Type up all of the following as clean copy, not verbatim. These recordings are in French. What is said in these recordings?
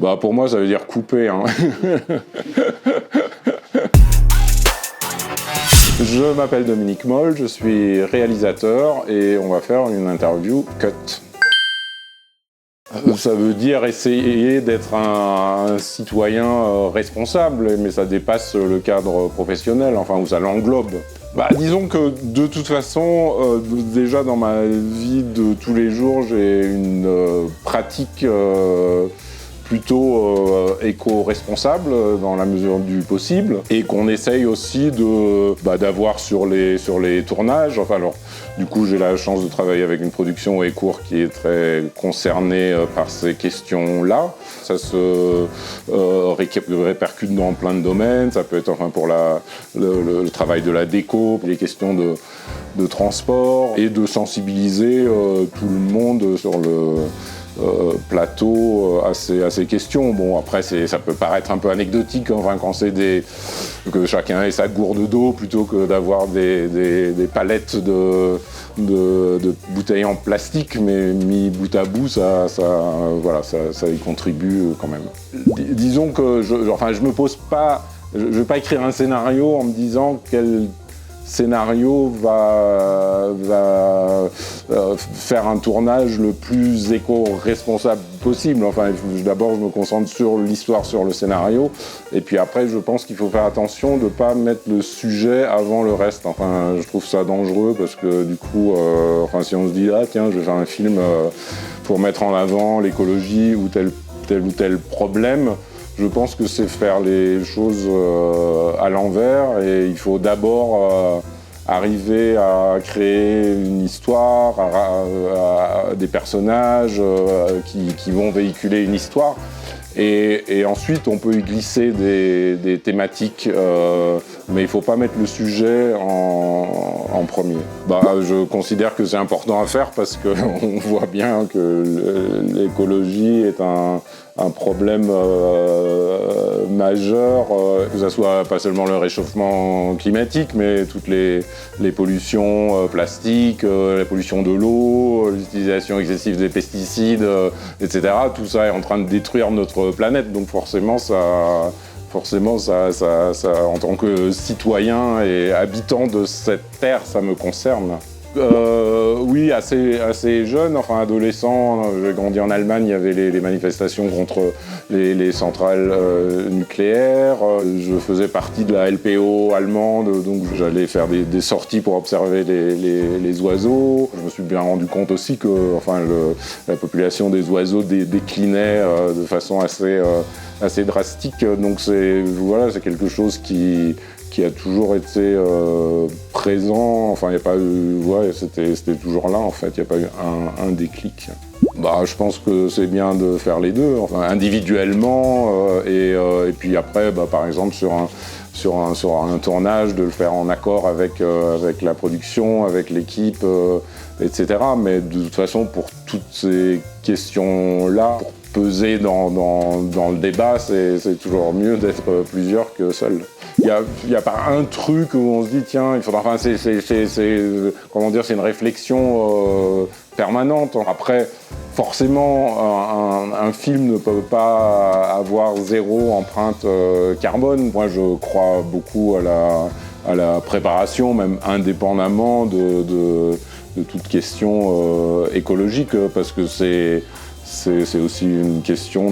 Bah, pour moi, ça veut dire couper, hein. Je m'appelle Dominique Moll, je suis réalisateur et on va faire une interview cut. Ça veut dire essayer d'être un citoyen responsable, mais ça dépasse le cadre professionnel, enfin, où ça l'englobe. Bah, disons que de toute façon, déjà dans ma vie de tous les jours, j'ai une pratique plutôt éco-responsable dans la mesure du possible et qu'on essaye aussi d'avoir sur les tournages. Enfin, alors, du coup, j'ai la chance de travailler avec une production Écourt qui est très concernée par ces questions-là. Ça se répercute dans plein de domaines. Ça peut être enfin pour le travail de la déco, les questions de transport et de sensibiliser tout le monde sur le plateau à ces questions. Bon, après, ça peut paraître un peu anecdotique, enfin, quand c'est que chacun ait sa gourde d'eau plutôt que d'avoir des palettes de bouteilles en plastique, mais mis bout à bout, ça y contribue quand même. Disons que je me pose pas, je vais pas écrire un scénario en me disant quel scénario va faire un tournage le plus éco-responsable possible. Enfin, d'abord, je me concentre sur l'histoire, sur le scénario, et puis après, je pense qu'il faut faire attention de ne pas mettre le sujet avant le reste. Enfin, je trouve ça dangereux parce que du coup, si on se dit « Ah tiens, je vais faire un film pour mettre en avant l'écologie ou tel ou tel problème », je pense que c'est faire les choses à l'envers et il faut d'abord arriver à créer une histoire, à des personnages qui vont véhiculer une histoire. Et ensuite, on peut y glisser des thématiques, mais il ne faut pas mettre le sujet en premier. Je considère que c'est important à faire parce qu'on voit bien que l'écologie est un problème majeur, que ce soit pas seulement le réchauffement climatique, mais toutes les pollutions plastiques, la pollution de l'eau, l'utilisation excessive des pesticides, etc. Tout ça est en train de détruire notre planète, donc forcément, en tant que citoyen et habitant de cette terre, ça me concerne. Oui, assez jeune, enfin adolescent. J'ai grandi en Allemagne, il y avait les manifestations contre les centrales nucléaires. Je faisais partie de la LPO allemande, donc j'allais faire des sorties pour observer les oiseaux. Je me suis bien rendu compte aussi que la population des oiseaux déclinait de façon assez drastique. Donc c'est quelque chose qui a toujours été présent, enfin il n'y a pas eu, c'était toujours là en fait, il n'y a pas eu un déclic. Je pense que c'est bien de faire les deux, enfin individuellement et puis après, par exemple sur un tournage, de le faire en accord avec la production, avec l'équipe, etc. Mais de toute façon, pour toutes ces questions-là, pour peser dans le débat, c'est toujours mieux d'être plusieurs que seul. Il y a pas un truc où on se dit tiens, il faudra. Enfin, c'est une réflexion permanente. Après, forcément, un film ne peut pas avoir zéro empreinte carbone. Moi, je crois beaucoup à la préparation, même indépendamment de toute question écologique, parce que c'est aussi une question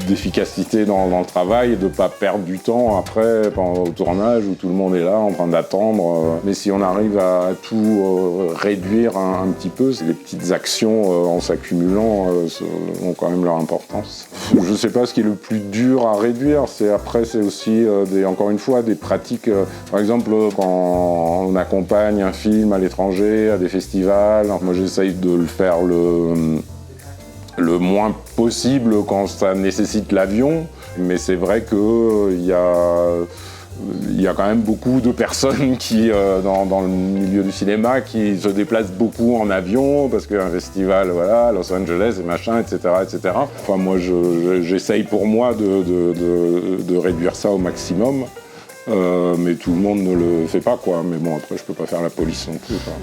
d'efficacité dans le travail et de ne pas perdre du temps après au tournage où tout le monde est là en train d'attendre. Mais si on arrive à tout réduire un petit peu, les petites actions en s'accumulant ont quand même leur importance. Je ne sais pas ce qui est le plus dur à réduire, c'est aussi encore une fois des pratiques. Par exemple, quand on accompagne un film à l'étranger, à des festivals, moi j'essaye de le faire le moins possible quand ça nécessite l'avion, mais c'est vrai qu'il y a quand même beaucoup de personnes qui, dans le milieu du cinéma, qui se déplacent beaucoup en avion parce qu'un festival, Los Angeles et machin, etc., etc. Enfin, moi, j'essaye pour moi de réduire ça au maximum, mais tout le monde ne le fait pas, quoi. Mais bon, après, je peux pas faire la police non plus, quoi.